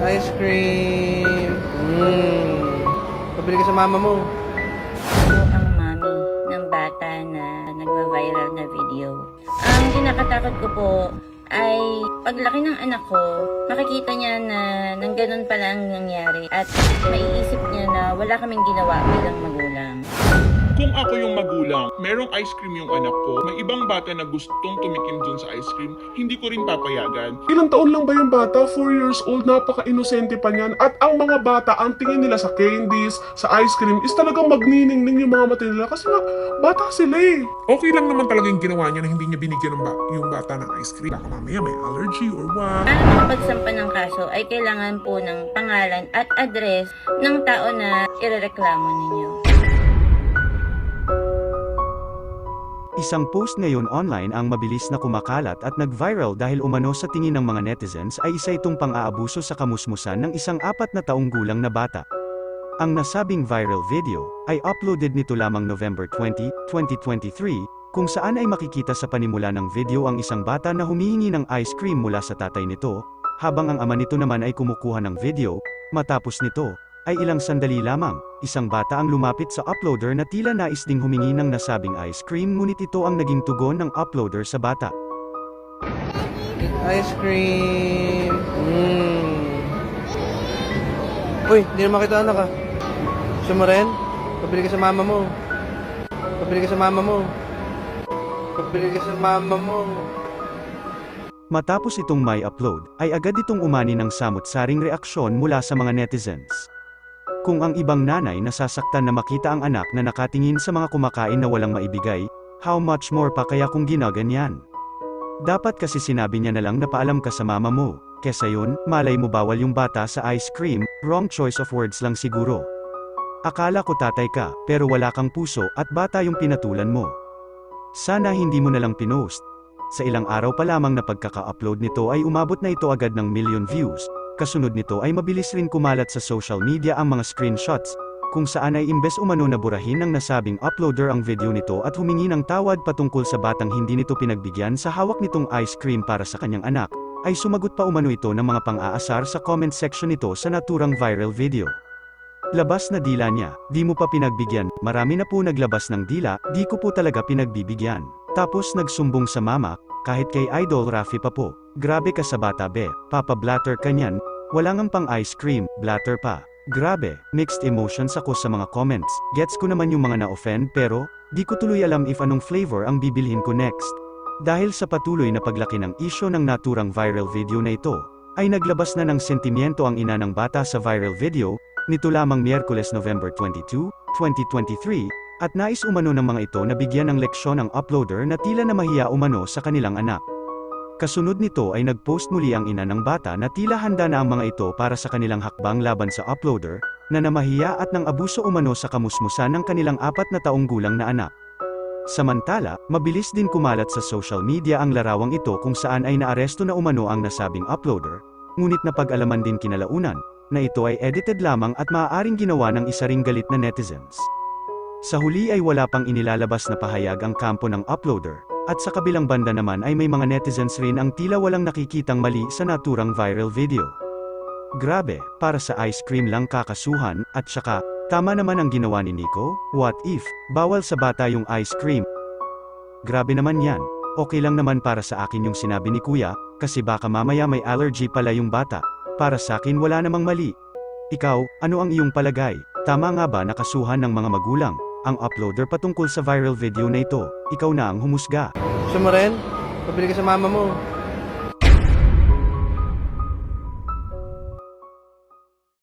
Ice cream. Pabili ka sa mama mo. Ako ang mami ng bata na nagva-viral na video. Ang kinakatakot ko po ay paglaki ng anak ko, makikita niya na nang ganun pala ang nangyari at maiisip niya na wala kaming ginawa bilang magulang. Kung ako yung magulang, merong ice cream yung anak ko, may ibang bata na gustong tumikim dun sa ice cream, hindi ko rin papayagan. Ilang taon lang ba yung bata? 4 years old, napaka-inosente pa niyan. At ang mga bata, ang tingin nila sa candies, sa ice cream, is talagang magniningning yung mga mata nila. Kasi nga, bata sila eh. Okay lang naman talaga yung ginawa niya na hindi niya binigyan ng yung bata ng ice cream. Baka mamaya may allergy or what. Para makapagsampa ng kaso ay kailangan po ng pangalan at address ng tao na irereklamo ninyo. Isang post ngayon online ang mabilis na kumakalat at nag-viral dahil umano sa tingin ng mga netizens ay isa itong pang-aabuso sa kamusmusan ng isang 4 na taong gulang na bata. Ang nasabing viral video ay uploaded nito lamang November 20, 2023, kung saan ay makikita sa panimula ng video ang isang bata na humihingi ng ice cream mula sa tatay nito, habang ang ama nito naman ay kumukuha ng video. Matapos nito ay ilang sandali lamang, isang bata ang lumapit sa uploader na tila nais ding humingi ng nasabing ice cream, ngunit ito ang naging tugon ng uploader sa bata. Ice cream. Uy, hindi naman kita anak ah. Gusto mo rin? Pabili ka sa mama mo. Pabili ka sa mama mo. Pabili ka sa mama mo. Matapos itong may upload, ay agad itong umani ng samot-saring reaksyon mula sa mga netizens. Kung ang ibang nanay nasasaktan na makita ang anak na nakatingin sa mga kumakain na walang maibigay, how much more pa kaya kung ginaganyan? Dapat kasi sinabi niya na lang na paalam ka sa mama mo, kesa yun, malay mo bawal yung bata sa ice cream, wrong choice of words lang siguro. Akala ko tatay ka, pero wala kang puso at bata yung pinatulan mo. Sana hindi mo na lang pinost. Sa ilang araw pa lamang na pagkaka-upload nito ay umabot na ito agad ng million views. Kasunod nito ay mabilis rin kumalat sa social media ang mga screenshots, kung saan ay imbes umano na burahin ng nasabing uploader ang video nito at humingi ng tawad patungkol sa batang hindi nito pinagbigyan sa hawak nitong ice cream para sa kanyang anak, ay sumagot pa umano ito ng mga pang-aasar sa comment section nito sa naturang viral video. Labas na dila niya, di mo pa pinagbigyan, marami na po naglabas ng dila, di ko po talaga pinagbibigyan. Tapos nagsumbong sa mama, kahit kay Idol Rafi pa po, grabe ka sa bata be, papa-blatter ka niyan, wala ngang pang ice cream, blatter pa. Grabe, mixed emotions ako sa mga comments, gets ko naman yung mga na-offend pero, di ko tuloy alam if anong flavor ang bibilhin ko next. Dahil sa patuloy na paglaki ng isyo ng naturang viral video na ito, ay naglabas na ng sentimiento ang ina ng bata sa viral video, nito lamang Miyerkules November 22, 2023, at nais umano ng mga ito na bigyan ng leksyon ang uploader na tila na mahiya umano sa kanilang anak. Kasunod nito ay nag-post muli ang ina ng bata na tila handa na ang mga ito para sa kanilang hakbang laban sa uploader, na namahiya at nang abuso umano sa kamusmusan ng kanilang 4 na taong gulang na anak. Samantala, mabilis din kumalat sa social media ang larawang ito kung saan ay naaresto na umano ang nasabing uploader, ngunit napag-alaman din kinalaunan, na ito ay edited lamang at maaaring ginawa ng isa ring galit na netizens. Sa huli ay wala pang inilalabas na pahayag ang kampo ng uploader, at sa kabilang banda naman ay may mga netizens rin ang tila walang nakikitang mali sa naturang viral video. Grabe, para sa ice cream lang kakasuhan, at saka, tama naman ang ginawa ni Nico, what if, bawal sa bata yung ice cream? Grabe naman yan, okay lang naman para sa akin yung sinabi ni kuya, kasi baka mamaya may allergy pala yung bata, para sa akin wala namang mali. Ikaw, ano ang iyong palagay? Tama nga ba nakasuhan ng mga magulang ang uploader patungkol sa viral video na ito? Ikaw na ang humusga. Gusto mo rin? Pabili ka sa mama mo.